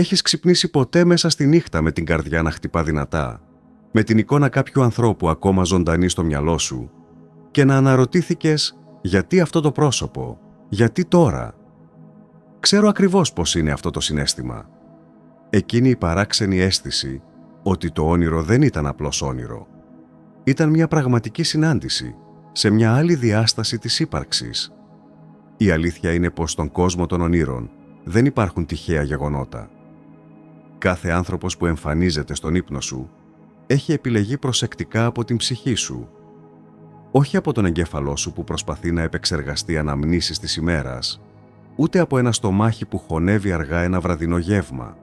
Έχεις ξυπνήσει ποτέ μέσα στη νύχτα με την καρδιά να χτυπά δυνατά, με την εικόνα κάποιου ανθρώπου ακόμα ζωντανή στο μυαλό σου και να αναρωτήθηκες γιατί αυτό το πρόσωπο, γιατί τώρα? Ξέρω ακριβώς πώς είναι αυτό το συναίσθημα. Εκείνη η παράξενη αίσθηση ότι το όνειρο δεν ήταν απλώς όνειρο. Ήταν μια πραγματική συνάντηση σε μια άλλη διάσταση της ύπαρξης. Η αλήθεια είναι πως στον κόσμο των ονείρων δεν υπάρχουν τυχαία γεγονότα. Κάθε άνθρωπος που εμφανίζεται στον ύπνο σου έχει επιλεγεί προσεκτικά από την ψυχή σου. Όχι από τον εγκέφαλό σου που προσπαθεί να επεξεργαστεί αναμνήσεις της ημέρας, ούτε από ένα στομάχι που χωνεύει αργά ένα βραδινό γεύμα,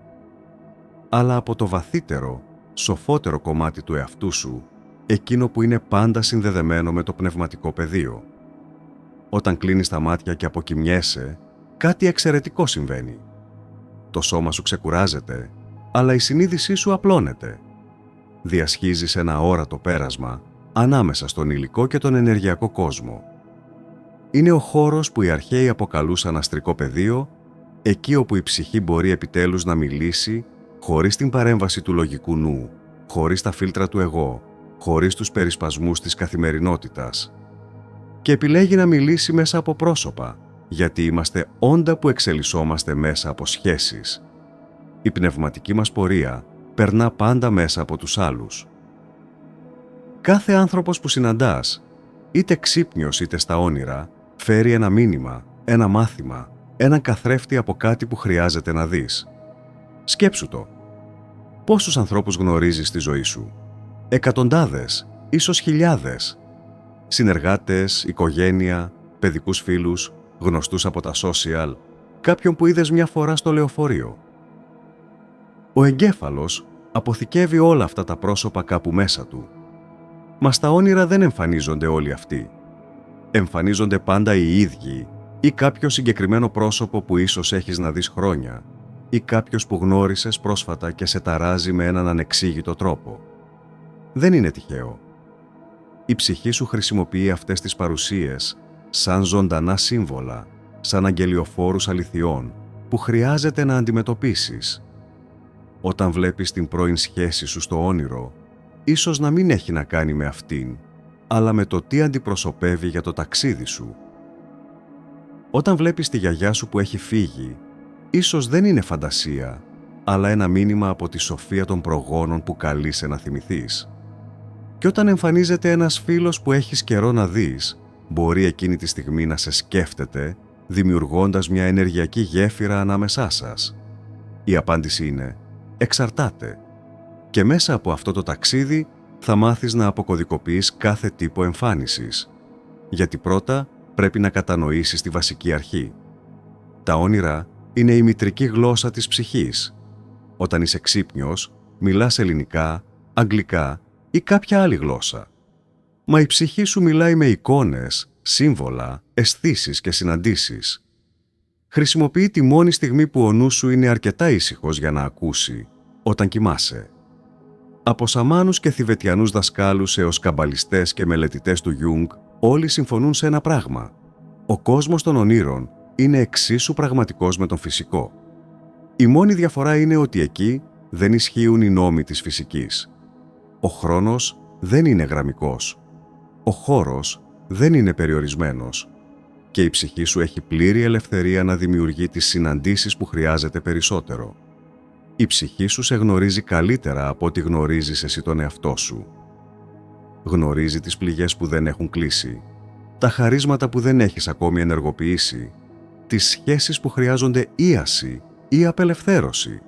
αλλά από το βαθύτερο, σοφότερο κομμάτι του εαυτού σου, εκείνο που είναι πάντα συνδεδεμένο με το πνευματικό πεδίο. Όταν κλείνεις τα μάτια και αποκοιμιέσαι, κάτι εξαιρετικό συμβαίνει. Το σώμα σου ξεκουράζεται, αλλά η συνείδησή σου απλώνεται. Διασχίζεις ένα αόρατο πέρασμα ανάμεσα στον υλικό και τον ενεργειακό κόσμο. Είναι ο χώρος που οι αρχαίοι αποκαλούσαν αστρικό πεδίο, εκεί όπου η ψυχή μπορεί επιτέλους να μιλήσει χωρίς την παρέμβαση του λογικού νου, χωρίς τα φίλτρα του εγώ, χωρίς τους περισπασμούς της καθημερινότητας. Και επιλέγει να μιλήσει μέσα από πρόσωπα, γιατί είμαστε όντα που εξελισσόμαστε μέσα από σχέσεις. Η πνευματική μας πορεία περνά πάντα μέσα από τους άλλους. Κάθε άνθρωπος που συναντάς, είτε ξύπνιος είτε στα όνειρα, φέρει ένα μήνυμα, ένα μάθημα, έναν καθρέφτη από κάτι που χρειάζεται να δεις. Σκέψου το. Πόσους ανθρώπους γνωρίζεις στη ζωή σου? Εκατοντάδες, ίσως χιλιάδες. Συνεργάτες, οικογένεια, παιδικούς φίλους, γνωστούς από τα social, κάποιον που είδες μια φορά στο λεωφορείο. Ο εγκέφαλος αποθηκεύει όλα αυτά τα πρόσωπα κάπου μέσα του. Μα στα όνειρα δεν εμφανίζονται όλοι αυτοί. Εμφανίζονται πάντα οι ίδιοι ή κάποιο συγκεκριμένο πρόσωπο που ίσως έχεις να δεις χρόνια ή κάποιος που γνώρισες πρόσφατα και σε ταράζει με έναν ανεξήγητο τρόπο. Δεν είναι τυχαίο. Η ψυχή σου χρησιμοποιεί αυτές τις παρουσίες σαν ζωντανά σύμβολα, σαν αγγελιοφόρους αληθιών που χρειάζεται να αντιμετωπίσεις. Όταν βλέπεις την πρώην σχέση σου στο όνειρο, ίσως να μην έχει να κάνει με αυτήν, αλλά με το τι αντιπροσωπεύει για το ταξίδι σου. Όταν βλέπεις τη γιαγιά σου που έχει φύγει, ίσως δεν είναι φαντασία, αλλά ένα μήνυμα από τη σοφία των προγόνων που καλείσαι να θυμηθείς. Και όταν εμφανίζεται ένας φίλος που έχεις καιρό να δεις, μπορεί εκείνη τη στιγμή να σε σκέφτεται, δημιουργώντας μια ενεργειακή γέφυρα ανάμεσά σας. Η απάντηση είναι «εξαρτάται». Και μέσα από αυτό το ταξίδι θα μάθεις να αποκωδικοποιείς κάθε τύπο εμφάνισης. Γιατί πρώτα πρέπει να κατανοήσεις τη βασική αρχή. Τα όνειρα είναι η μητρική γλώσσα της ψυχής. Όταν είσαι ξύπνιος, μιλάς ελληνικά, αγγλικά ή κάποια άλλη γλώσσα. Μα η ψυχή σου μιλάει με εικόνες, σύμβολα, αισθήσεις και συναντήσεις. Χρησιμοποιεί τη μόνη στιγμή που ο νους σου είναι αρκετά ήσυχος για να ακούσει, όταν κοιμάσαι. Από σαμάνους και θιβετιανούς δασκάλους έως καμπαλιστές και μελετητές του Γιούγκ, όλοι συμφωνούν σε ένα πράγμα. Ο κόσμος των ονείρων είναι εξίσου πραγματικός με τον φυσικό. Η μόνη διαφορά είναι ότι εκεί δεν ισχύουν οι νόμοι της φυσικής. Ο χρόνος δεν είναι γραμμικός. Ο χώρος δεν είναι περιορισμένος. Και η ψυχή σου έχει πλήρη ελευθερία να δημιουργεί τις συναντήσεις που χρειάζεται περισσότερο. Η ψυχή σου σε γνωρίζει καλύτερα από ό,τι γνωρίζεις εσύ τον εαυτό σου. Γνωρίζει τις πληγές που δεν έχουν κλείσει, τα χαρίσματα που δεν έχεις ακόμη ενεργοποιήσει, τις σχέσεις που χρειάζονται ίαση ή απελευθέρωση.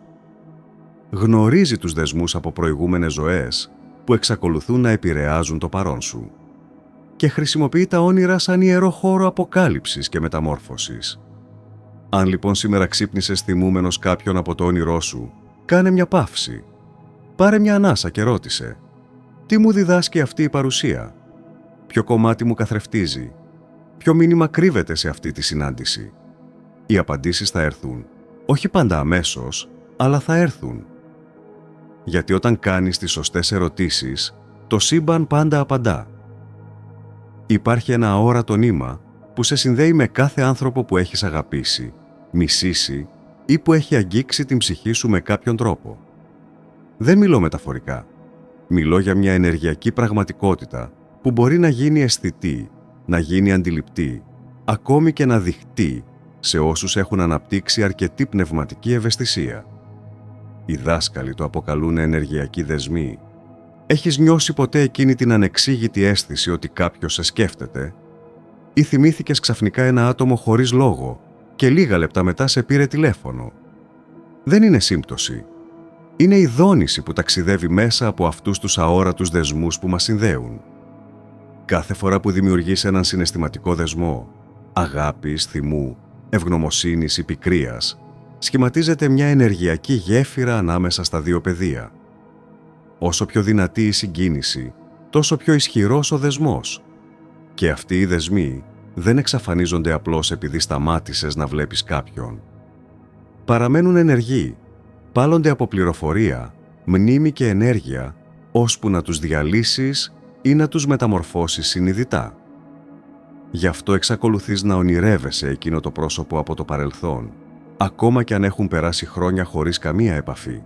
Γνωρίζει τους δεσμούς από προηγούμενες ζωές που εξακολουθούν να επηρεάζουν το παρόν σου. Και χρησιμοποιεί τα όνειρα σαν ιερό χώρο αποκάλυψης και μεταμόρφωσης. Αν λοιπόν σήμερα ξύπνησες θυμούμενος κάποιον από το όνειρό σου, κάνε μια παύση. Πάρε μια ανάσα και ρώτησε «Τι μου διδάσκει αυτή η παρουσία? Ποιο κομμάτι μου καθρεφτίζει? Ποιο μήνυμα κρύβεται σε αυτή τη συνάντηση?» Οι απαντήσεις θα έρθουν, όχι πάντα αμέσως, αλλά θα έρθουν. Γιατί όταν κάνεις τις σωστές ερωτήσεις, το σύμπαν πάντα απαντά. Υπάρχει ένα αόρατο νήμα που σε συνδέει με κάθε άνθρωπο που έχεις αγαπήσει, μισήσει ή που έχει αγγίξει την ψυχή σου με κάποιον τρόπο. Δεν μιλώ μεταφορικά. Μιλώ για μια ενεργειακή πραγματικότητα που μπορεί να γίνει αισθητή, να γίνει αντιληπτή, ακόμη και να δειχτεί σε όσους έχουν αναπτύξει αρκετή πνευματική ευαισθησία. Οι δάσκαλοι το αποκαλούν ενεργειακοί δεσμοί. Έχεις νιώσει ποτέ εκείνη την ανεξήγητη αίσθηση ότι κάποιος σε σκέφτεται, ή θυμήθηκες ξαφνικά ένα άτομο χωρίς λόγο και λίγα λεπτά μετά σε πήρε τηλέφωνο? Δεν είναι σύμπτωση. Είναι η δόνηση που ταξιδεύει μέσα από αυτούς τους αόρατους δεσμούς που μας συνδέουν. Κάθε φορά που δημιουργείς έναν συναισθηματικό δεσμό, αγάπης, θυμού, ευγνωμοσύνης ή πικρίας, σχηματίζεται μια ενεργειακή γέφυρα ανάμεσα στα δύο πεδία. Όσο πιο δυνατή η συγκίνηση, τόσο πιο ισχυρός ο δεσμός. Και αυτοί οι δεσμοί δεν εξαφανίζονται απλώς επειδή σταμάτησες να βλέπεις κάποιον. Παραμένουν ενεργοί, πάλλονται από πληροφορία, μνήμη και ενέργεια, ώσπου να τους διαλύσεις ή να τους μεταμορφώσεις συνειδητά. Γι' αυτό εξακολουθείς να ονειρεύεσαι εκείνο το πρόσωπο από το παρελθόν, ακόμα και αν έχουν περάσει χρόνια χωρίς καμία επαφή.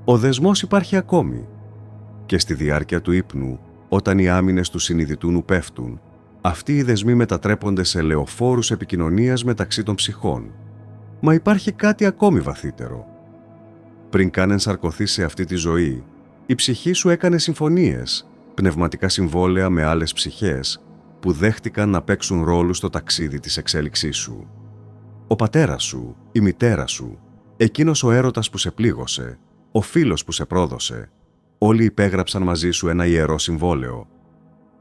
Ο δεσμός υπάρχει ακόμη. Και στη διάρκεια του ύπνου, όταν οι άμυνες του συνειδητού νου πέφτουν, αυτοί οι δεσμοί μετατρέπονται σε λεωφόρους επικοινωνίας μεταξύ των ψυχών. Μα υπάρχει κάτι ακόμη βαθύτερο. Πριν καν ενσαρκωθείς σε αυτή τη ζωή, η ψυχή σου έκανε συμφωνίες, πνευματικά συμβόλαια με άλλες ψυχές, που δέχτηκαν να παίξουν ρόλο στο ταξίδι της εξέλιξής σου. Ο πατέρας σου, η μητέρα σου, εκείνος ο έρωτας που σε πλήγωσε, ο φίλος που σε πρόδωσε, όλοι υπέγραψαν μαζί σου ένα ιερό συμβόλαιο.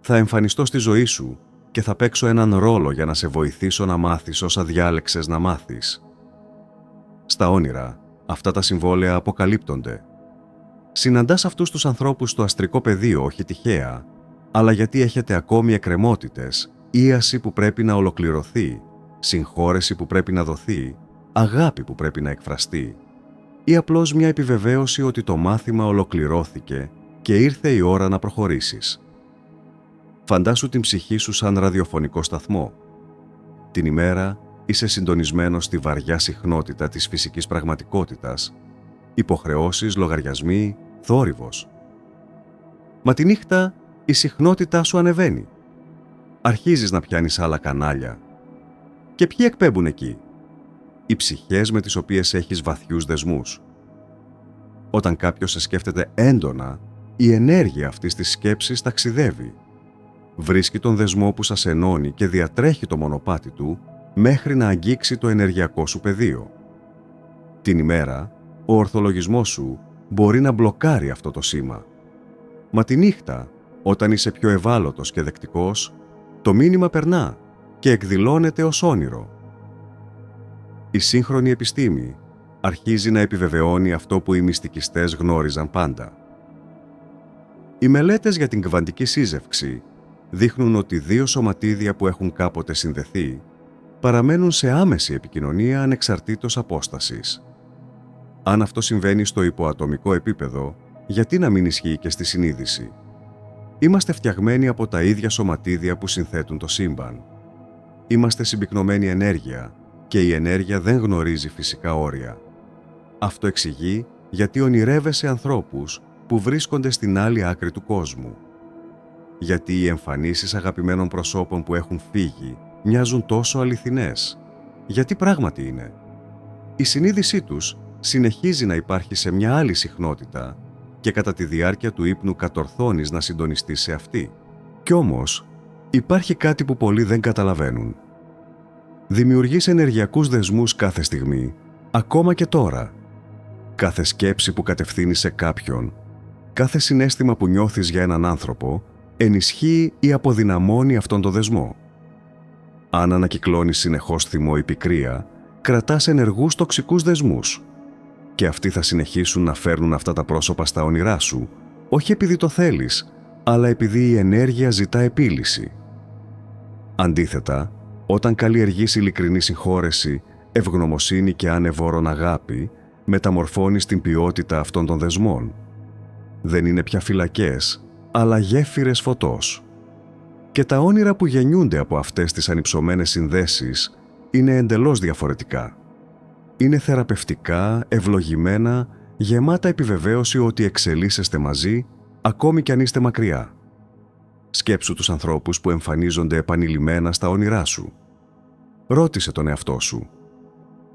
Θα εμφανιστώ στη ζωή σου και θα παίξω έναν ρόλο για να σε βοηθήσω να μάθεις όσα διάλεξες να μάθεις. Στα όνειρα, αυτά τα συμβόλαια αποκαλύπτονται. Συναντάς αυτούς τους ανθρώπους στο αστρικό πεδίο όχι τυχαία, αλλά γιατί έχετε ακόμη εκκρεμότητες, ίαση που πρέπει να ολοκληρωθεί, συγχώρεση που πρέπει να δοθεί, αγάπη που πρέπει να εκφραστεί, ή απλώς μια επιβεβαίωση ότι το μάθημα ολοκληρώθηκε και ήρθε η ώρα να προχωρήσεις. Φαντάσου την ψυχή σου σαν ραδιοφωνικό σταθμό. Την ημέρα είσαι συντονισμένος στη βαριά συχνότητα της φυσικής πραγματικότητας, υποχρεώσεις, λογαριασμοί, θόρυβος. Μα τη νύχτα η συχνότητά σου ανεβαίνει. Αρχίζεις να πιάνεις άλλα κανάλια. Και ποιοι εκπέμπουν εκεί? Οι ψυχές με τις οποίες έχεις βαθιούς δεσμούς. Όταν κάποιος σε σκέφτεται έντονα, η ενέργεια αυτής της σκέψης ταξιδεύει. Βρίσκει τον δεσμό που σας ενώνει και διατρέχει το μονοπάτι του μέχρι να αγγίξει το ενεργειακό σου πεδίο. Την ημέρα, ο ορθολογισμός σου μπορεί να μπλοκάρει αυτό το σήμα. Μα τη νύχτα, όταν είσαι πιο ευάλωτος και δεκτικός, το μήνυμα περνά και εκδηλώνεται ως όνειρο. Η σύγχρονη επιστήμη αρχίζει να επιβεβαιώνει αυτό που οι μυστικιστές γνώριζαν πάντα. Οι μελέτες για την κβαντική σύζευξη δείχνουν ότι δύο σωματίδια που έχουν κάποτε συνδεθεί παραμένουν σε άμεση επικοινωνία ανεξαρτήτως απόστασης. Αν αυτό συμβαίνει στο υποατομικό επίπεδο, γιατί να μην ισχύει και στη συνείδηση? Είμαστε φτιαγμένοι από τα ίδια σωματίδια που συνθέτουν το σύμπαν. Είμαστε συμπυκνωμένη ενέργεια και η ενέργεια δεν γνωρίζει φυσικά όρια. Αυτό εξηγεί γιατί ονειρεύεσαι ανθρώπους που βρίσκονται στην άλλη άκρη του κόσμου. Γιατί οι εμφανίσεις αγαπημένων προσώπων που έχουν φύγει μοιάζουν τόσο αληθινές. Γιατί πράγματι είναι. Η συνείδησή τους συνεχίζει να υπάρχει σε μια άλλη συχνότητα και κατά τη διάρκεια του ύπνου κατορθώνεις να συντονιστείς σε αυτή. Κι όμως, υπάρχει κάτι που πολλοί δεν καταλαβαίνουν. Δημιουργείς ενεργειακούς δεσμούς κάθε στιγμή, ακόμα και τώρα. Κάθε σκέψη που κατευθύνεις σε κάποιον, κάθε συναίσθημα που νιώθεις για έναν άνθρωπο, ενισχύει ή αποδυναμώνει αυτόν τον δεσμό. Αν ανακυκλώνεις συνεχώς θυμό ή πικρία, κρατάς ενεργούς τοξικούς δεσμούς. Και αυτοί θα συνεχίσουν να φέρνουν αυτά τα πρόσωπα στα όνειρά σου, όχι επειδή το θέλεις, αλλά επειδή η ενέργεια ζητά επίλυση. Αντίθετα, όταν καλλιεργείς ειλικρινή συγχώρεση, ευγνωμοσύνη και ανεβόρον αγάπη, μεταμορφώνεις την ποιότητα αυτών των δεσμών. Δεν είναι πια φυλακές, αλλά γέφυρες φωτός. Και τα όνειρα που γεννιούνται από αυτές τις ανυψωμένες συνδέσεις είναι εντελώς διαφορετικά. Είναι θεραπευτικά, ευλογημένα, γεμάτα επιβεβαίωση ότι εξελίσσεστε μαζί, ακόμη κι αν είστε μακριά. Σκέψου τους ανθρώπους που εμφανίζονται επανειλημμένα στα όνειρά σου. Ρώτησε τον εαυτό σου.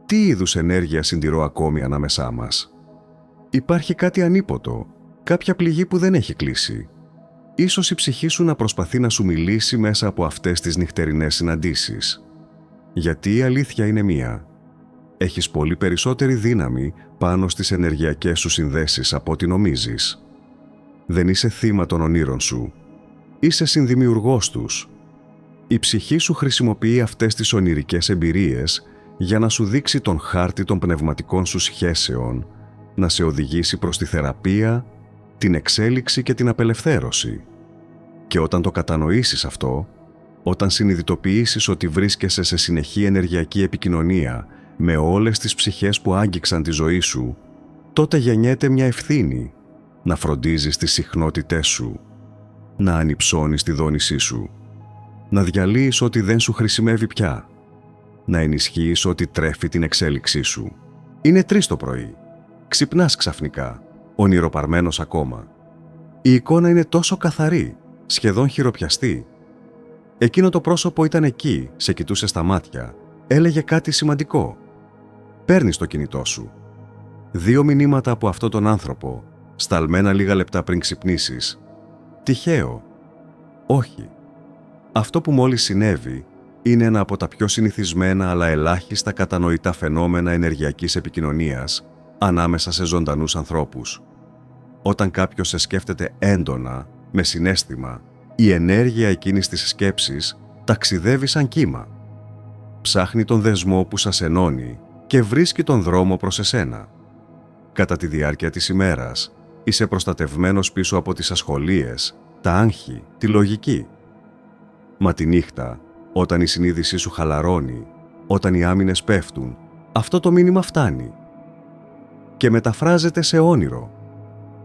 Τι είδους ενέργεια συντηρώ ακόμη ανάμεσά μας? Υπάρχει κάτι ανίποτο, κάποια πληγή που δεν έχει κλείσει. Ίσως η ψυχή σου να προσπαθεί να σου μιλήσει μέσα από αυτές τις νυχτερινές συναντήσεις. Γιατί η αλήθεια είναι μία. Έχεις πολύ περισσότερη δύναμη πάνω στις ενεργειακές σου συνδέσεις από ό,τι νομίζεις. Δεν είσαι θύμα των ονείρων σου. Είσαι συνδημιουργός τους. Η ψυχή σου χρησιμοποιεί αυτές τις ονειρικές εμπειρίες για να σου δείξει τον χάρτη των πνευματικών σου σχέσεων, να σε οδηγήσει προς τη θεραπεία, την εξέλιξη και την απελευθέρωση. Και όταν το κατανοήσεις αυτό, όταν συνειδητοποιήσεις ότι βρίσκεσαι σε συνεχή ενεργειακή επικοινωνία με όλες τις ψυχές που άγγιξαν τη ζωή σου, τότε γεννιέται μια ευθύνη να φροντίζεις τις συχνότητές σου, να ανυψώνεις τη δόνησή σου, να διαλύεις ό,τι δεν σου χρησιμεύει πια, να ενισχύεις ό,τι τρέφει την εξέλιξή σου. Είναι 3 το πρωί. Ξυπνάς ξαφνικά, ονειροπαρμένος ακόμα. Η εικόνα είναι τόσο καθαρή, σχεδόν χειροπιαστή. Εκείνο το πρόσωπο ήταν εκεί, σε κοιτούσε στα μάτια, έλεγε κάτι σημαντικό. Παίρνεις το κινητό σου. 2 μηνύματα από αυτόν τον άνθρωπο, σταλμένα λίγα λεπτά πριν ξυπνήσεις. Τυχαίο? Όχι. Αυτό που μόλις συνέβη είναι ένα από τα πιο συνηθισμένα αλλά ελάχιστα κατανοητά φαινόμενα ενεργειακής επικοινωνίας ανάμεσα σε ζωντανούς ανθρώπους. Όταν κάποιος σε σκέφτεται έντονα, με συναίσθημα, η ενέργεια εκείνης της σκέψης ταξιδεύει σαν κύμα. Ψάχνει τον δεσμό που σας ενώνει και βρίσκει τον δρόμο προς εσένα. Κατά τη διάρκεια της ημέρας, είσαι προστατευμένος πίσω από τις ασχολίες, τα άγχη, τη λογική. Μα τη νύχτα, όταν η συνείδησή σου χαλαρώνει, όταν οι άμυνες πέφτουν, αυτό το μήνυμα φτάνει και μεταφράζεται σε όνειρο.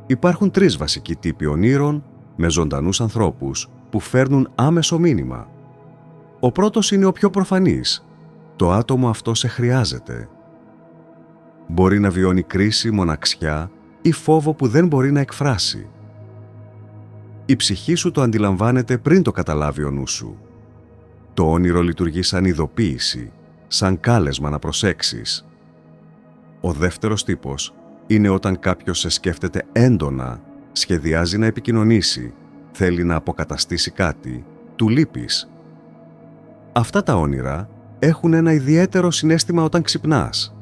Υπάρχουν 3 βασικοί τύποι ονείρων με ζωντανούς ανθρώπους που φέρνουν άμεσο μήνυμα. Ο πρώτος είναι ο πιο προφανής. Το άτομο αυτό σε χρειάζεται. Μπορεί να βιώνει κρίση, μοναξιά ή φόβο που δεν μπορεί να εκφράσει. Η ψυχή σου το αντιλαμβάνεται πριν το καταλάβει ο νους σου. Το όνειρο λειτουργεί σαν ειδοποίηση, σαν κάλεσμα να προσέξεις. Ο δεύτερος τύπος είναι όταν κάποιος σε σκέφτεται έντονα, σχεδιάζει να επικοινωνήσει, θέλει να αποκαταστήσει κάτι, του λείπεις. Αυτά τα όνειρα έχουν ένα ιδιαίτερο συναίσθημα όταν ξυπνάς.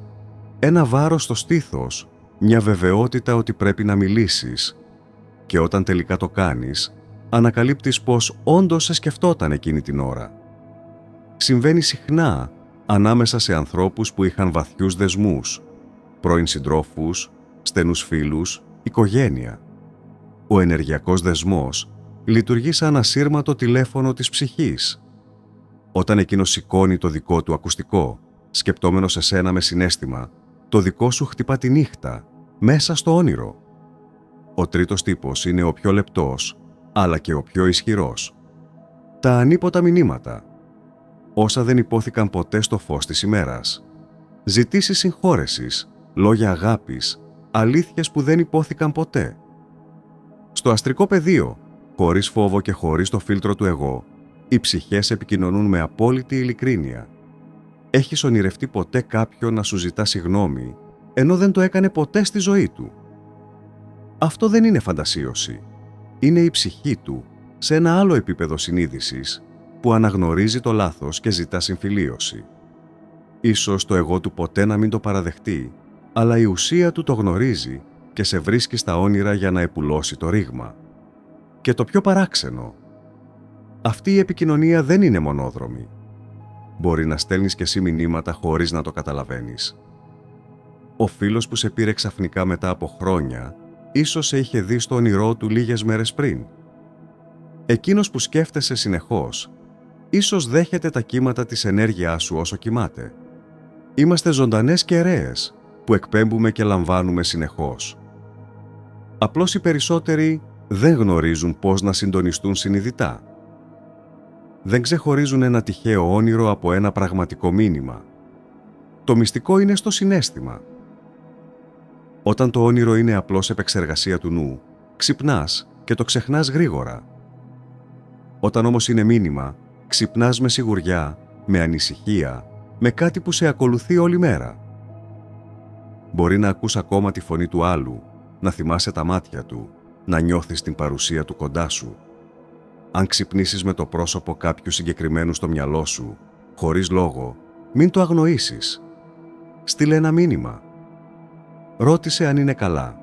Ένα βάρος στο στήθος, μια βεβαιότητα ότι πρέπει να μιλήσεις. Και όταν τελικά το κάνεις, ανακαλύπτεις πως όντως σε σκεφτόταν εκείνη την ώρα. Συμβαίνει συχνά ανάμεσα σε ανθρώπους που είχαν βαθιούς δεσμούς, πρώην συντρόφους, στενούς φίλους, οικογένεια. Ο ενεργειακός δεσμός λειτουργεί σαν ασύρματο τηλέφωνο της ψυχής. Όταν εκείνος σηκώνει το δικό του ακουστικό, σκεπτόμενος εσένα με συναίσθημα, το δικό σου χτυπά τη νύχτα, μέσα στο όνειρο. Ο τρίτος τύπος είναι ο πιο λεπτός, αλλά και ο πιο ισχυρός. Τα ανίποτα μηνύματα. Όσα δεν υπόθηκαν ποτέ στο φως της ημέρας. Ζητήσεις συγχώρεσης, λόγια αγάπης, αλήθειες που δεν υπόθηκαν ποτέ. Στο αστρικό πεδίο, χωρίς φόβο και χωρίς το φίλτρο του εγώ, οι ψυχές επικοινωνούν με απόλυτη ειλικρίνεια. Έχεις ονειρευτεί ποτέ κάποιον να σου ζητά συγγνώμη, ενώ δεν το έκανε ποτέ στη ζωή του? Αυτό δεν είναι φαντασίωση. Είναι η ψυχή του, σε ένα άλλο επίπεδο συνείδησης, που αναγνωρίζει το λάθος και ζητά συμφιλίωση. Ίσως το εγώ του ποτέ να μην το παραδεχτεί, αλλά η ουσία του το γνωρίζει και σε βρίσκει στα όνειρα για να επουλώσει το ρήγμα. Και το πιο παράξενο, αυτή η επικοινωνία δεν είναι μονόδρομη. Μπορεί να στέλνεις κι εσύ μηνύματα χωρίς να το καταλαβαίνεις. Ο φίλος που σε πήρε ξαφνικά μετά από χρόνια, ίσως σε είχε δει στο όνειρό του λίγες μέρες πριν. Εκείνος που σκέφτεσαι συνεχώς, ίσως δέχεται τα κύματα της ενέργειάς σου όσο κοιμάται. Είμαστε ζωντανές κεραίες που εκπέμπουμε και λαμβάνουμε συνεχώς. Απλώς οι περισσότεροι δεν γνωρίζουν πώς να συντονιστούν συνειδητά. Δεν ξεχωρίζουν ένα τυχαίο όνειρο από ένα πραγματικό μήνυμα. Το μυστικό είναι στο συναίσθημα. Όταν το όνειρο είναι απλώς επεξεργασία του νου, ξυπνάς και το ξεχνάς γρήγορα. Όταν όμως είναι μήνυμα, ξυπνάς με σιγουριά, με ανησυχία, με κάτι που σε ακολουθεί όλη μέρα. Μπορεί να ακούς ακόμα τη φωνή του άλλου, να θυμάσαι τα μάτια του, να νιώθεις την παρουσία του κοντά σου. Αν ξυπνήσεις με το πρόσωπο κάποιου συγκεκριμένου στο μυαλό σου, χωρίς λόγο, μην το αγνοήσεις. Στείλε ένα μήνυμα. Ρώτησε αν είναι καλά.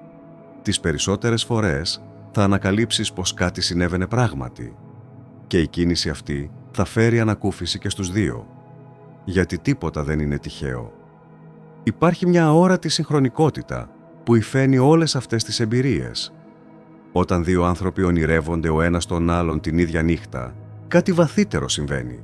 Τις περισσότερες φορές θα ανακαλύψεις πως κάτι συνέβαινε πράγματι. Και η κίνηση αυτή θα φέρει ανακούφιση και στους δύο. Γιατί τίποτα δεν είναι τυχαίο. Υπάρχει μια αόρατη συγχρονικότητα που υφαίνει όλες αυτές τις εμπειρίες. Όταν δύο άνθρωποι ονειρεύονται ο ένας τον άλλον την ίδια νύχτα, κάτι βαθύτερο συμβαίνει.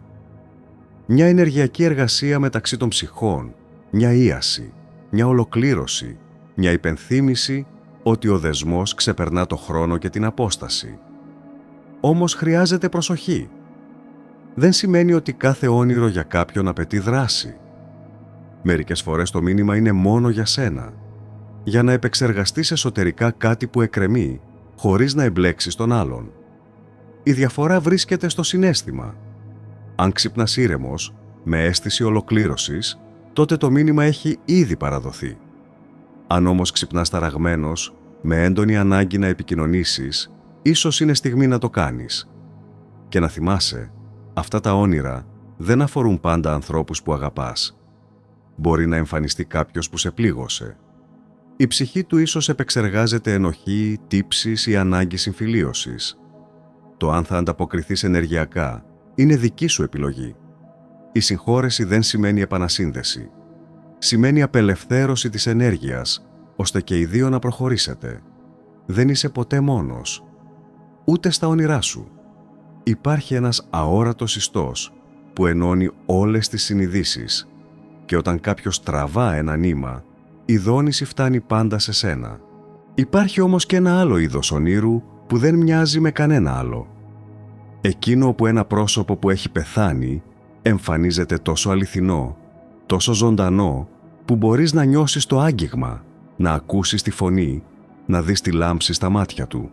Μια ενεργειακή εργασία μεταξύ των ψυχών, μια ίαση, μια ολοκλήρωση, μια υπενθύμηση ότι ο δεσμός ξεπερνά το χρόνο και την απόσταση. Όμως χρειάζεται προσοχή. Δεν σημαίνει ότι κάθε όνειρο για κάποιον απαιτεί δράση. Μερικές φορές το μήνυμα είναι μόνο για σένα, για να επεξεργαστείς εσωτερικά κάτι που εκκρεμεί, χωρίς να εμπλέξεις τον άλλον. Η διαφορά βρίσκεται στο συναίσθημα. Αν ξυπνάς ήρεμος, με αίσθηση ολοκλήρωσης, τότε το μήνυμα έχει ήδη παραδοθεί. Αν όμως ξυπνάς ταραγμένος, με έντονη ανάγκη να επικοινωνήσεις, ίσως είναι στιγμή να το κάνεις. Και να θυμάσαι, αυτά τα όνειρα δεν αφορούν πάντα ανθρώπους που αγαπάς. Μπορεί να εμφανιστεί κάποιος που σε πλήγωσε. Η ψυχή του ίσως επεξεργάζεται ενοχή, τύψεις ή ανάγκη συμφιλίωσης. Το αν θα ανταποκριθείς ενεργειακά είναι δική σου επιλογή. Η συγχώρεση δεν σημαίνει επανασύνδεση. Σημαίνει απελευθέρωση της ενέργειας, ώστε και οι δύο να προχωρήσετε. Δεν είσαι ποτέ μόνος. Ούτε στα όνειρά σου. Υπάρχει ένας αόρατος ιστός που ενώνει όλες τις συνειδήσεις και όταν κάποιος τραβά ένα νήμα, η δόνηση φτάνει πάντα σε σένα. Υπάρχει όμως και ένα άλλο είδος ονείρου που δεν μοιάζει με κανένα άλλο. Εκείνο όπου ένα πρόσωπο που έχει πεθάνει εμφανίζεται τόσο αληθινό, τόσο ζωντανό, που μπορείς να νιώσεις το άγγιγμα, να ακούσεις τη φωνή, να δεις τη λάμψη στα μάτια του.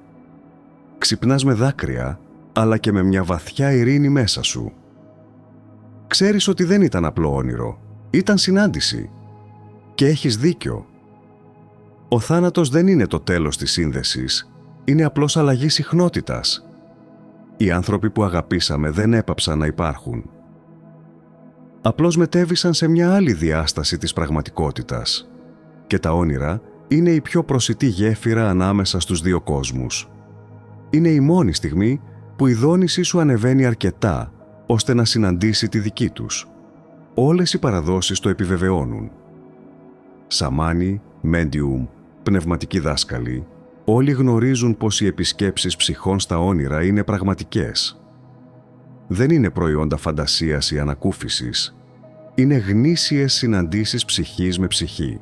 Ξυπνάς με δάκρυα, αλλά και με μια βαθιά ειρήνη μέσα σου. Ξέρεις ότι δεν ήταν απλό όνειρο, ήταν συνάντηση. Και έχεις δίκιο. Ο θάνατος δεν είναι το τέλος της σύνδεσης, είναι απλώς αλλαγή συχνότητας. Οι άνθρωποι που αγαπήσαμε δεν έπαψαν να υπάρχουν. Απλώς μετέβησαν σε μια άλλη διάσταση της πραγματικότητας. Και τα όνειρα είναι η πιο προσιτή γέφυρα ανάμεσα στους δύο κόσμους. Είναι η μόνη στιγμή που η δόνησή σου ανεβαίνει αρκετά ώστε να συναντήσει τη δική τους. Όλες οι παραδόσεις το επιβεβαιώνουν. Σαμάνι, μέντιουμ, πνευματικοί δάσκαλοι, όλοι γνωρίζουν πως οι επισκέψεις ψυχών στα όνειρα είναι πραγματικές. Δεν είναι προϊόντα φαντασίας ή ανακούφισης. Είναι γνήσιες συναντήσεις ψυχής με ψυχή.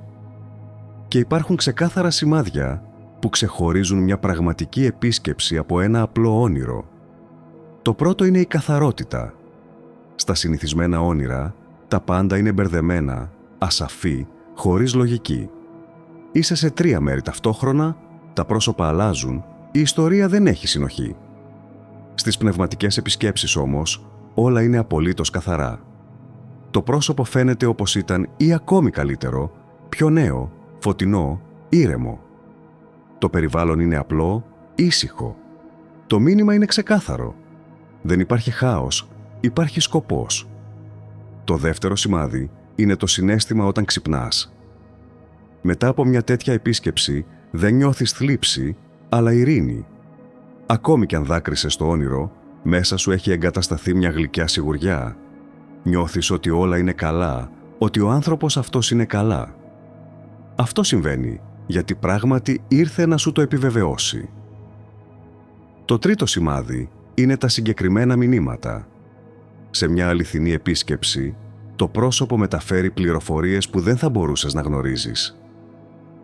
Και υπάρχουν ξεκάθαρα σημάδια που ξεχωρίζουν μια πραγματική επίσκεψη από ένα απλό όνειρο. Το πρώτο είναι η καθαρότητα. Στα συνηθισμένα όνειρα, τα πάντα είναι μπερδεμένα, ασαφή, χωρίς λογική. Είσαι σε 3 μέρη ταυτόχρονα, τα πρόσωπα αλλάζουν, η ιστορία δεν έχει συνοχή. Στις πνευματικές επισκέψεις όμως, όλα είναι απολύτως καθαρά. Το πρόσωπο φαίνεται όπως ήταν ή ακόμη καλύτερο, πιο νέο, φωτεινό, ήρεμο. Το περιβάλλον είναι απλό, ήσυχο. Το μήνυμα είναι ξεκάθαρο. Δεν υπάρχει χάος, υπάρχει σκοπός. Το δεύτερο σημάδι είναι το συναίσθημα όταν ξυπνάς. Μετά από μια τέτοια επίσκεψη δεν νιώθεις θλίψη, αλλά ειρήνη. Ακόμη κι αν δάκρυσες στο όνειρο, μέσα σου έχει εγκατασταθεί μια γλυκιά σιγουριά. Νιώθεις ότι όλα είναι καλά, ότι ο άνθρωπος αυτός είναι καλά. Αυτό συμβαίνει γιατί πράγματι ήρθε να σου το επιβεβαιώσει. Το τρίτο σημάδι είναι τα συγκεκριμένα μηνύματα. Σε μια αληθινή επίσκεψη, το πρόσωπο μεταφέρει πληροφορίες που δεν θα μπορούσες να γνωρίζεις.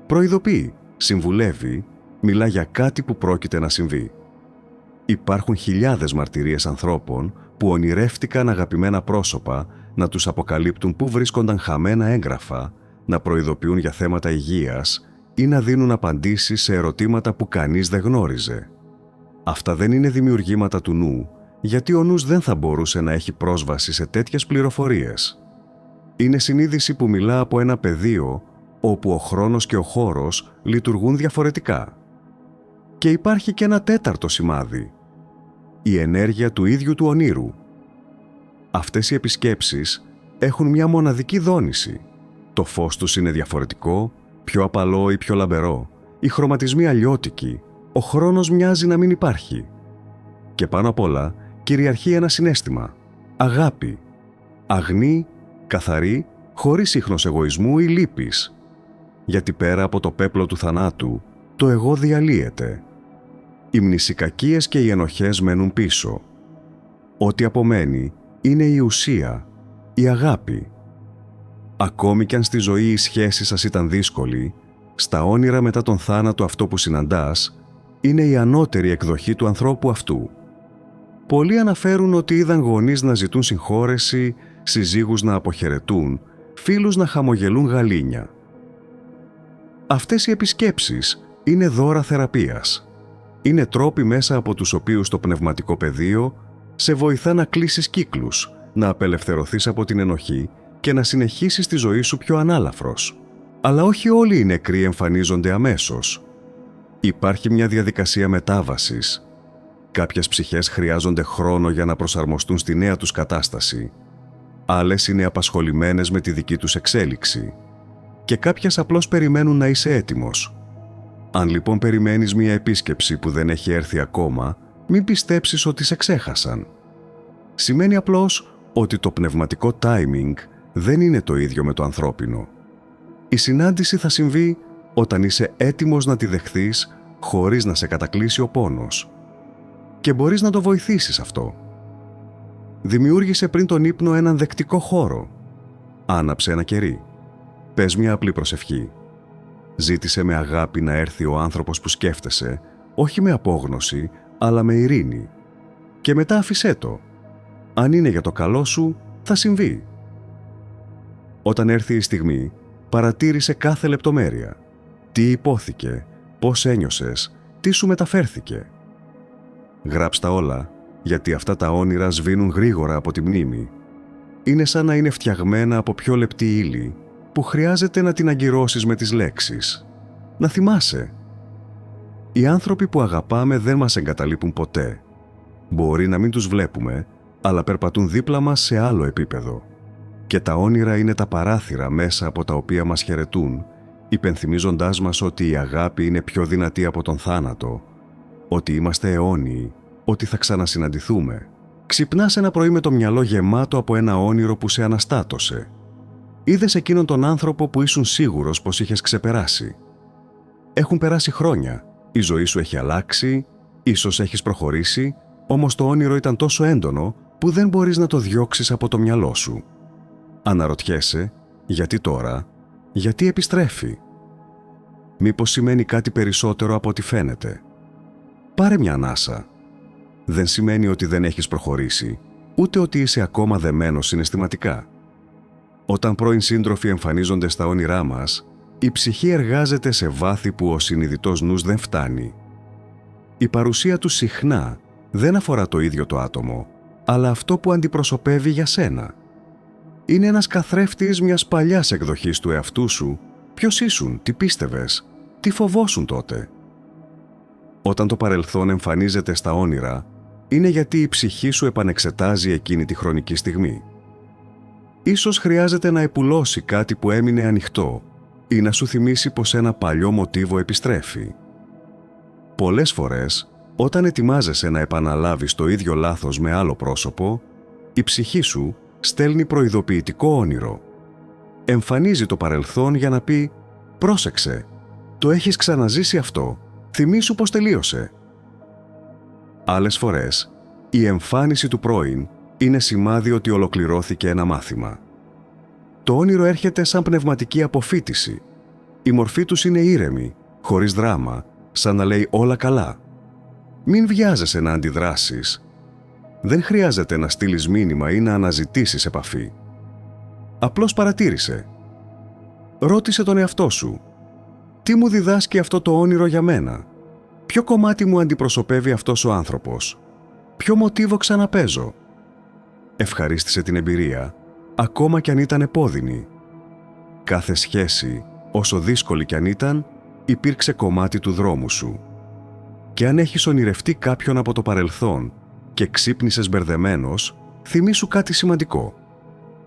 Προειδοποιεί, συμβουλεύει, μιλά για κάτι που πρόκειται να συμβεί. Υπάρχουν χιλιάδες μαρτυρίες ανθρώπων που ονειρεύτηκαν αγαπημένα πρόσωπα να τους αποκαλύπτουν πού βρίσκονταν χαμένα έγγραφα, να προειδοποιούν για θέματα υγείας ή να δίνουν απαντήσεις σε ερωτήματα που κανείς δεν γνώριζε. Αυτά δεν είναι δημιουργήματα του νου, γιατί ο νους δεν θα μπορούσε να έχει πρόσβαση σε τέτοιες πληροφορίες. Είναι συνείδηση που μιλά από ένα πεδίο όπου ο χρόνος και ο χώρος λειτουργούν διαφορετικά. Και υπάρχει και ένα τέταρτο σημάδι, η ενέργεια του ίδιου του ονείρου. Αυτές οι επισκέψεις έχουν μια μοναδική δόνηση. Το φως τους είναι διαφορετικό, πιο απαλό ή πιο λαμπερό, οι χρωματισμοί αλλιώτικοι, ο χρόνος μοιάζει να μην υπάρχει. Και πάνω απ' όλα κυριαρχεί ένα συναίσθημα, αγάπη, αγνή, καθαρή, χωρίς ίχνος εγωισμού ή λύπης. Γιατί πέρα από το πέπλο του θανάτου, το εγώ διαλύεται. Οι μνησικακίες και οι ενοχές μένουν πίσω. Ό,τι απομένει είναι η ουσία, η αγάπη. Ακόμη κι αν στη ζωή η σχέση σας ήταν δύσκολη, στα όνειρα μετά τον θάνατο αυτό που συναντάς είναι η ανώτερη εκδοχή του ανθρώπου αυτού. Πολλοί αναφέρουν ότι είδαν γονείς να ζητούν συγχώρεση, συζύγους να αποχαιρετούν, φίλους να χαμογελούν γαλήνια. Αυτές οι επισκέψεις είναι δώρα θεραπείας. Είναι τρόποι μέσα από τους οποίους το πνευματικό πεδίο σε βοηθά να κλείσεις κύκλους, να απελευθερωθείς από την ενοχή και να συνεχίσεις τη ζωή σου πιο ανάλαφρος. Αλλά όχι όλοι οι νεκροί εμφανίζονται αμέσως. Υπάρχει μια διαδικασία μετάβασης. Κάποιες ψυχές χρειάζονται χρόνο για να προσαρμοστούν στη νέα τους κατάσταση. Άλλες είναι απασχολημένες με τη δική τους εξέλιξη. Και κάποιες απλώς περιμένουν να είσαι έτοιμος. Αν λοιπόν περιμένεις μια επίσκεψη που δεν έχει έρθει ακόμα, μην πιστέψεις ότι σε ξέχασαν. Σημαίνει απλώς ότι το πνευματικό timing δεν είναι το ίδιο με το ανθρώπινο. Η συνάντηση θα συμβεί όταν είσαι έτοιμος να τη δεχθείς χωρίς να σε κατακλείσει ο πόνος. Και μπορείς να το βοηθήσεις αυτό. Δημιούργησε πριν τον ύπνο έναν δεκτικό χώρο. Άναψε ένα κερί. Πες μια απλή προσευχή. Ζήτησε με αγάπη να έρθει ο άνθρωπος που σκέφτεσαι, όχι με απόγνωση, αλλά με ειρήνη. Και μετά άφησέ το. Αν είναι για το καλό σου, θα συμβεί. Όταν έρθει η στιγμή, παρατήρησε κάθε λεπτομέρεια. Τι υπόθηκε, πώς ένιωσες, τι σου μεταφέρθηκε. Γράψ' τα όλα, γιατί αυτά τα όνειρα σβήνουν γρήγορα από τη μνήμη. Είναι σαν να είναι φτιαγμένα από πιο λεπτή ύλη, που χρειάζεται να την αγκυρώσεις με τις λέξεις. Να θυμάσαι. Οι άνθρωποι που αγαπάμε δεν μας εγκαταλείπουν ποτέ. Μπορεί να μην τους βλέπουμε, αλλά περπατούν δίπλα μας σε άλλο επίπεδο. Και τα όνειρα είναι τα παράθυρα μέσα από τα οποία μας χαιρετούν, υπενθυμίζοντάς μας ότι η αγάπη είναι πιο δυνατή από τον θάνατο, ότι είμαστε αιώνιοι, ότι θα ξανασυναντηθούμε. Ξυπνάς ένα πρωί με το μυαλό γεμάτο από ένα όνειρο που σε αναστάτωσε. Είδες εκείνον τον άνθρωπο που ήσουν σίγουρος πως είχες ξεπεράσει. Έχουν περάσει χρόνια, η ζωή σου έχει αλλάξει, ίσως έχεις προχωρήσει, όμως το όνειρο ήταν τόσο έντονο που δεν μπορείς να το διώξεις από το μυαλό σου. Αναρωτιέσαι, γιατί τώρα, γιατί επιστρέφει. Μήπως σημαίνει κάτι περισσότερο από ό,τι φαίνεται. Πάρε μια ανάσα. Δεν σημαίνει ότι δεν έχεις προχωρήσει, ούτε ότι είσαι ακόμα δεμένος συναισθηματικά. Όταν πρώην σύντροφοι εμφανίζονται στα όνειρά μας, η ψυχή εργάζεται σε βάθη που ο συνειδητός νους δεν φτάνει. Η παρουσία του συχνά δεν αφορά το ίδιο το άτομο, αλλά αυτό που αντιπροσωπεύει για σένα. Είναι ένας καθρέφτης μιας παλιάς εκδοχής του εαυτού σου. Ποιος ήσουν, τι πίστευες, τι φοβόσουν τότε. Όταν το παρελθόν εμφανίζεται στα όνειρα, είναι γιατί η ψυχή σου επανεξετάζει εκείνη τη χρονική στιγμή. Ίσως χρειάζεται να επουλώσει κάτι που έμεινε ανοιχτό ή να σου θυμίσει πως ένα παλιό μοτίβο επιστρέφει. Πολλές φορές, όταν ετοιμάζεσαι να επαναλάβεις το ίδιο λάθος με άλλο πρόσωπο, η ψυχή σου στέλνει προειδοποιητικό όνειρο. Εμφανίζει το παρελθόν για να πει «Πρόσεξε, το έχεις ξαναζήσει αυτό, θυμήσου πως τελείωσε». Άλλες φορές, η εμφάνιση του πρώην είναι σημάδι ότι ολοκληρώθηκε ένα μάθημα. Το όνειρο έρχεται σαν πνευματική αποφύτιση. Η μορφή τους είναι ήρεμη, χωρίς δράμα, σαν να λέει όλα καλά. Μην βιάζεσαι να αντιδράσεις. Δεν χρειάζεται να στείλεις μήνυμα ή να αναζητήσεις επαφή. Απλώς παρατήρησε. Ρώτησε τον εαυτό σου. Τι μου διδάσκει αυτό το όνειρο για μένα? Ποιο κομμάτι μου αντιπροσωπεύει αυτός ο άνθρωπος? Ποιο μοτίβο ξαναπαίζω? Ευχαρίστησε την εμπειρία, ακόμα κι αν ήταν επώδυνη. Κάθε σχέση, όσο δύσκολη κι αν ήταν, υπήρξε κομμάτι του δρόμου σου. Και αν έχεις ονειρευτεί κάποιον από το παρελθόν και ξύπνησες μπερδεμένος, θυμήσου κάτι σημαντικό.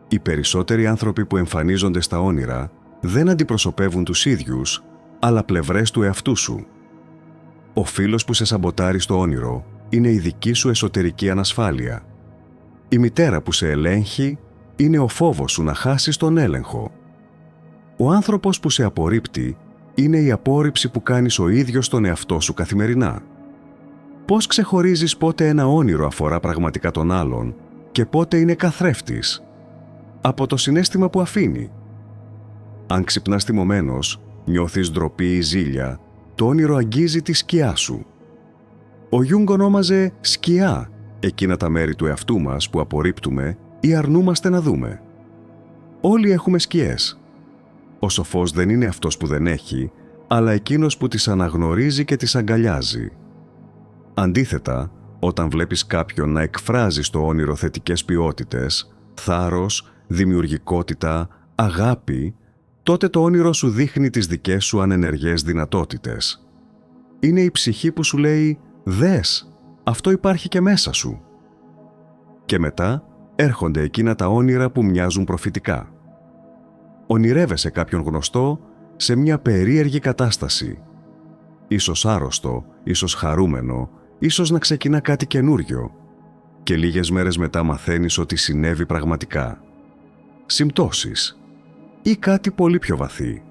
Οι περισσότεροι άνθρωποι που εμφανίζονται στα όνειρα δεν αντιπροσωπεύουν τους ίδιους, αλλά πλευρές του εαυτού σου. Ο φίλος που σε σαμποτάρει στο όνειρο είναι η δική σου εσωτερική ανασφάλεια. Η μητέρα που σε ελέγχει είναι ο φόβος σου να χάσεις τον έλεγχο. Ο άνθρωπος που σε απορρίπτει είναι η απόρριψη που κάνεις ο ίδιος στον εαυτό σου καθημερινά. Πώς ξεχωρίζεις πότε ένα όνειρο αφορά πραγματικά τον άλλον και πότε είναι καθρέφτης? Από το συναίσθημα που αφήνει. Αν ξυπνάς θυμωμένος, νιώθεις ντροπή ή ζήλια, το όνειρο αγγίζει τη σκιά σου. Ο Γιούγκ ονόμαζε σκιά εκείνα τα μέρη του εαυτού μας που απορρίπτουμε ή αρνούμαστε να δούμε. Όλοι έχουμε σκιές. Ο σοφός δεν είναι αυτός που δεν έχει, αλλά εκείνος που τις αναγνωρίζει και τις αγκαλιάζει. Αντίθετα, όταν βλέπεις κάποιον να εκφράζει στο όνειρο θετικές ποιότητες, θάρρος, δημιουργικότητα, αγάπη, τότε το όνειρο σου δείχνει τις δικές σου ανενεργές δυνατότητες. Είναι η ψυχή που σου λέει «Δες, αυτό υπάρχει και μέσα σου». Και μετά έρχονται εκείνα τα όνειρα που μοιάζουν προφητικά. Ονειρεύεσαι κάποιον γνωστό σε μια περίεργη κατάσταση. Ίσως άρρωστο, ίσως χαρούμενο, ίσως να ξεκινά κάτι καινούριο. Και λίγες μέρες μετά μαθαίνεις ότι συνέβη πραγματικά. Συμπτώσεις. Ή κάτι πολύ πιο βαθύ.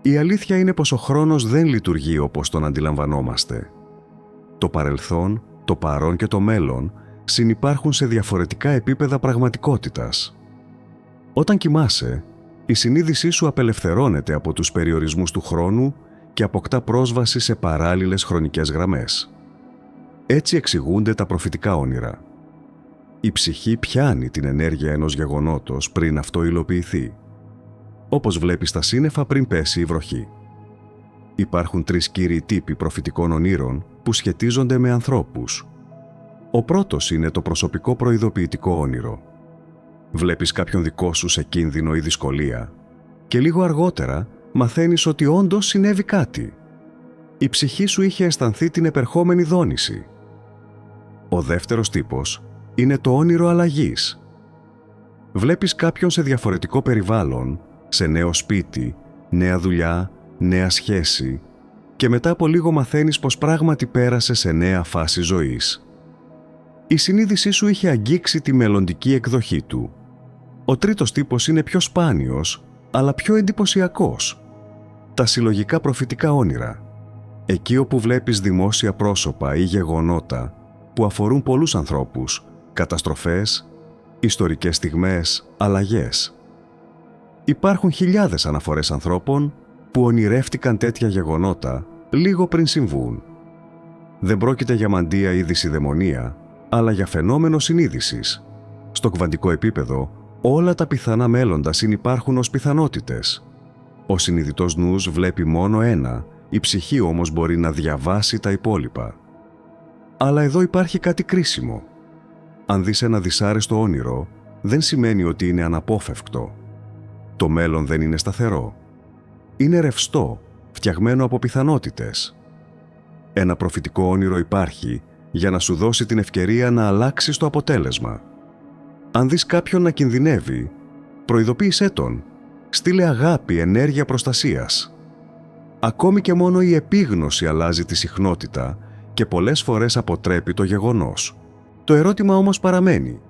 Η αλήθεια είναι πως ο χρόνος δεν λειτουργεί όπως τον αντιλαμβανόμαστε. Το παρελθόν, το παρόν και το μέλλον συνυπάρχουν σε διαφορετικά επίπεδα πραγματικότητας. Όταν κοιμάσαι, η συνείδησή σου απελευθερώνεται από τους περιορισμούς του χρόνου και αποκτά πρόσβαση σε παράλληλες χρονικές γραμμές. Έτσι εξηγούνται τα προφητικά όνειρα. Η ψυχή πιάνει την ενέργεια ενός γεγονότος πριν αυτό υλοποιηθεί. Όπως βλέπεις τα σύννεφα πριν πέσει η βροχή. Υπάρχουν 3 κύριοι τύποι προφητικών ονείρων που σχετίζονται με ανθρώπους. Ο πρώτος είναι το προσωπικό προειδοποιητικό όνειρο. Βλέπεις κάποιον δικό σου σε κίνδυνο ή δυσκολία και λίγο αργότερα μαθαίνεις ότι όντως συνέβη κάτι. Η ψυχή σου είχε αισθανθεί την επερχόμενη δόνηση. Ο δεύτερος τύπος είναι το όνειρο αλλαγής. Βλέπεις κάποιον σε διαφορετικό περιβάλλον, σε νέο σπίτι, νέα δουλειά, νέα σχέση και μετά από λίγο μαθαίνεις πως πράγματι πέρασε σε νέα φάση ζωής. Η συνείδησή σου είχε αγγίξει τη μελλοντική εκδοχή του. Ο τρίτος τύπος είναι πιο σπάνιος, αλλά πιο εντυπωσιακός. Τα συλλογικά προφητικά όνειρα. Εκεί όπου βλέπεις δημόσια πρόσωπα ή γεγονότα που αφορούν πολλούς ανθρώπους, καταστροφές, ιστορικές στιγμές, αλλαγές. Υπάρχουν χιλιάδες αναφορές ανθρώπων που ονειρεύτηκαν τέτοια γεγονότα λίγο πριν συμβούν. Δεν πρόκειται για μαντεία ή δυσιδαιμονία, αλλά για φαινόμενο συνείδησης. Στο κβαντικό επίπεδο, όλα τα πιθανά μέλλοντα συνυπάρχουν ως πιθανότητες. Ο συνειδητός νους βλέπει μόνο ένα, η ψυχή όμως μπορεί να διαβάσει τα υπόλοιπα. Αλλά εδώ υπάρχει κάτι κρίσιμο. Αν δεις ένα δυσάρεστο όνειρο, δεν σημαίνει ότι είναι αναπόφευκτο. Το μέλλον δεν είναι σταθερό. Είναι ρευστό, φτιαγμένο από πιθανότητες. Ένα προφητικό όνειρο υπάρχει για να σου δώσει την ευκαιρία να αλλάξεις το αποτέλεσμα. Αν δεις κάποιον να κινδυνεύει, προειδοποίησέ τον. Στείλε αγάπη, ενέργεια προστασίας. Ακόμη και μόνο η επίγνωση αλλάζει τη συχνότητα και πολλές φορές αποτρέπει το γεγονός. Το ερώτημα όμως παραμένει.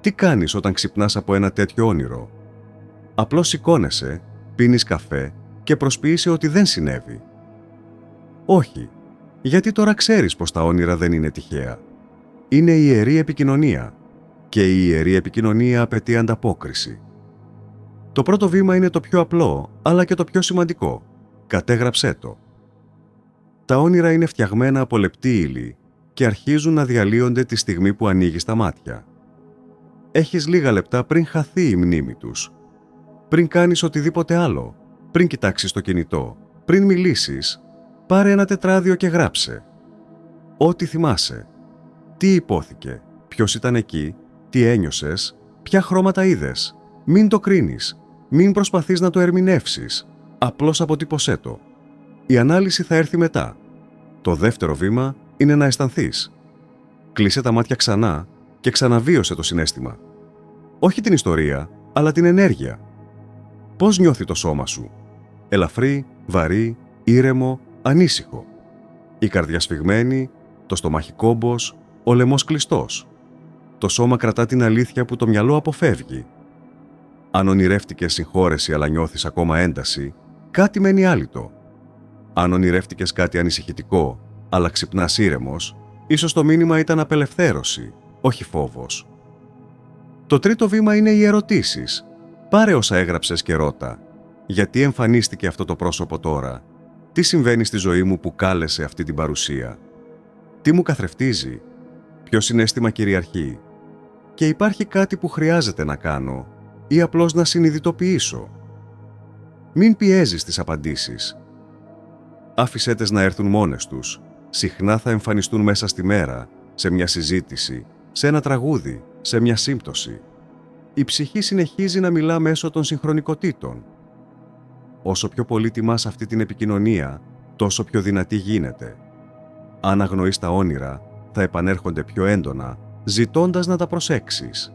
Τι κάνεις όταν ξυπνάς από ένα τέτοιο όνειρο? Απλώς σηκώνεσαι, πίνεις καφέ και προσποιείσαι ότι δεν συνέβη. Όχι, γιατί τώρα ξέρεις πως τα όνειρα δεν είναι τυχαία. Είναι η ιερή επικοινωνία και η ιερή επικοινωνία απαιτεί ανταπόκριση. Το πρώτο βήμα είναι το πιο απλό, αλλά και το πιο σημαντικό. Κατέγραψέ το. Τα όνειρα είναι φτιαγμένα από λεπτή ύλη και αρχίζουν να διαλύονται τη στιγμή που ανοίγεις τα μάτια. Έχεις λίγα λεπτά πριν χαθεί η μνήμη τους Πριν κάνεις οτιδήποτε άλλο, πριν κοιτάξεις το κινητό, πριν μιλήσεις, πάρε ένα τετράδιο και γράψε. Ό,τι θυμάσαι. Τι υπόθηκε, ποιος ήταν εκεί, τι ένιωσες, ποια χρώματα είδες. Μην το κρίνεις, μην προσπαθείς να το ερμηνεύσεις, απλώς αποτύπωσέ το. Η ανάλυση θα έρθει μετά. Το δεύτερο βήμα είναι να αισθανθείς. Κλείσε τα μάτια ξανά και ξαναβίωσε το συναίσθημα. Όχι την ιστορία, αλλά την ενέργεια. Πώς νιώθει το σώμα σου? Ελαφρύ, βαρύ, ήρεμο, ανήσυχο. Η καρδιά σφιγμένη, το στομάχι κόμπος, ο λαιμός κλειστός. Το σώμα κρατά την αλήθεια που το μυαλό αποφεύγει. Αν ονειρεύτηκες συγχώρεση αλλά νιώθεις ακόμα ένταση, κάτι μένει άλυτο. Αν ονειρεύτηκες κάτι ανησυχητικό, αλλά ξυπνάς ήρεμος, ίσως το μήνυμα ήταν απελευθέρωση, όχι φόβος. Το τρίτο βήμα είναι οι ερωτήσεις. Πάρε όσα έγραψες και ρώτα. Γιατί εμφανίστηκε αυτό το πρόσωπο τώρα? Τι συμβαίνει στη ζωή μου που κάλεσε αυτή την παρουσία? Τι μου καθρεφτίζει? Ποιο συναίσθημα κυριαρχεί? Και υπάρχει κάτι που χρειάζεται να κάνω ή απλώς να συνειδητοποιήσω? Μην πιέζεις τις απαντήσεις. Άφησέ τες να έρθουν μόνες τους. Συχνά θα εμφανιστούν μέσα στη μέρα, σε μια συζήτηση, σε ένα τραγούδι, σε μια σύμπτωση. Η ψυχή συνεχίζει να μιλά μέσω των συγχρονικοτήτων. Όσο πιο πολύ τιμάς αυτή την επικοινωνία, τόσο πιο δυνατή γίνεται. Αν αγνοείς τα όνειρα, θα επανέρχονται πιο έντονα, ζητώντας να τα προσέξεις.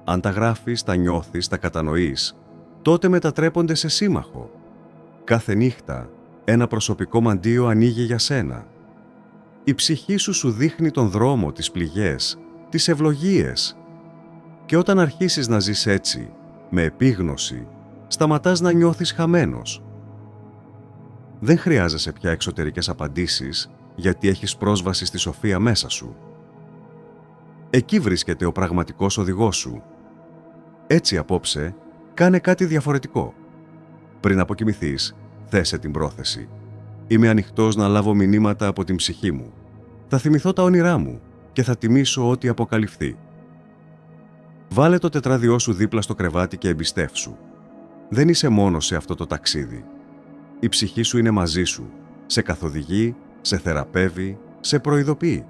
Αν τα γράφεις, τα νιώθεις, τα κατανοείς, τότε μετατρέπονται σε σύμμαχο. Κάθε νύχτα, ένα προσωπικό μαντίο ανοίγει για σένα. Η ψυχή σου δείχνει τον δρόμο, τις πληγές, τις ευλογίες. Και όταν αρχίσεις να ζεις έτσι, με επίγνωση, σταματάς να νιώθεις χαμένος. Δεν χρειάζεσαι πια εξωτερικές απαντήσεις, γιατί έχεις πρόσβαση στη σοφία μέσα σου. Εκεί βρίσκεται ο πραγματικός οδηγός σου. Έτσι απόψε, κάνε κάτι διαφορετικό. Πριν αποκοιμηθείς, θέσε την πρόθεση. Είμαι ανοιχτός να λάβω μηνύματα από την ψυχή μου. Θα θυμηθώ τα όνειρά μου και θα τιμήσω ό,τι αποκαλυφθεί. Βάλε το τετράδιό σου δίπλα στο κρεβάτι και εμπιστεύσου. Δεν είσαι μόνος σε αυτό το ταξίδι. Η ψυχή σου είναι μαζί σου, σε καθοδηγεί, σε θεραπεύει, σε προειδοποιεί.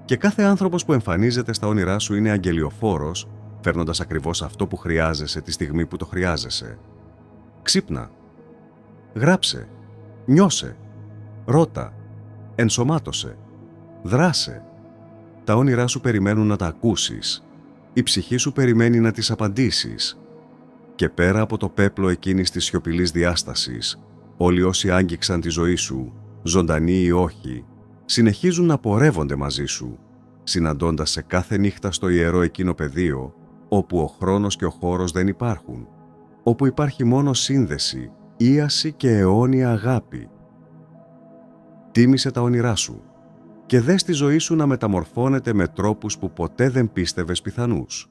Και κάθε άνθρωπος που εμφανίζεται στα όνειρά σου είναι αγγελιοφόρος, φέρνοντας ακριβώς αυτό που χρειάζεσαι τη στιγμή που το χρειάζεσαι. Ξύπνα. Γράψε. Νιώσε. Ρώτα. Ενσωμάτωσε. Δράσε. Τα όνειρά σου περιμένουν να τα ακούσεις. Η ψυχή σου περιμένει να τις απαντήσεις. Και πέρα από το πέπλο εκείνης της σιωπηλής διάστασης, όλοι όσοι άγγιξαν τη ζωή σου, ζωντανοί ή όχι, συνεχίζουν να πορεύονται μαζί σου, συναντώντας σε κάθε νύχτα στο ιερό εκείνο πεδίο, όπου ο χρόνος και ο χώρος δεν υπάρχουν, όπου υπάρχει μόνο σύνδεση, ίαση και αιώνια αγάπη. Τίμησε τα όνειρά σου και δες τη ζωή σου να μεταμορφώνεται με τρόπους που ποτέ δεν πίστευες πιθανούς.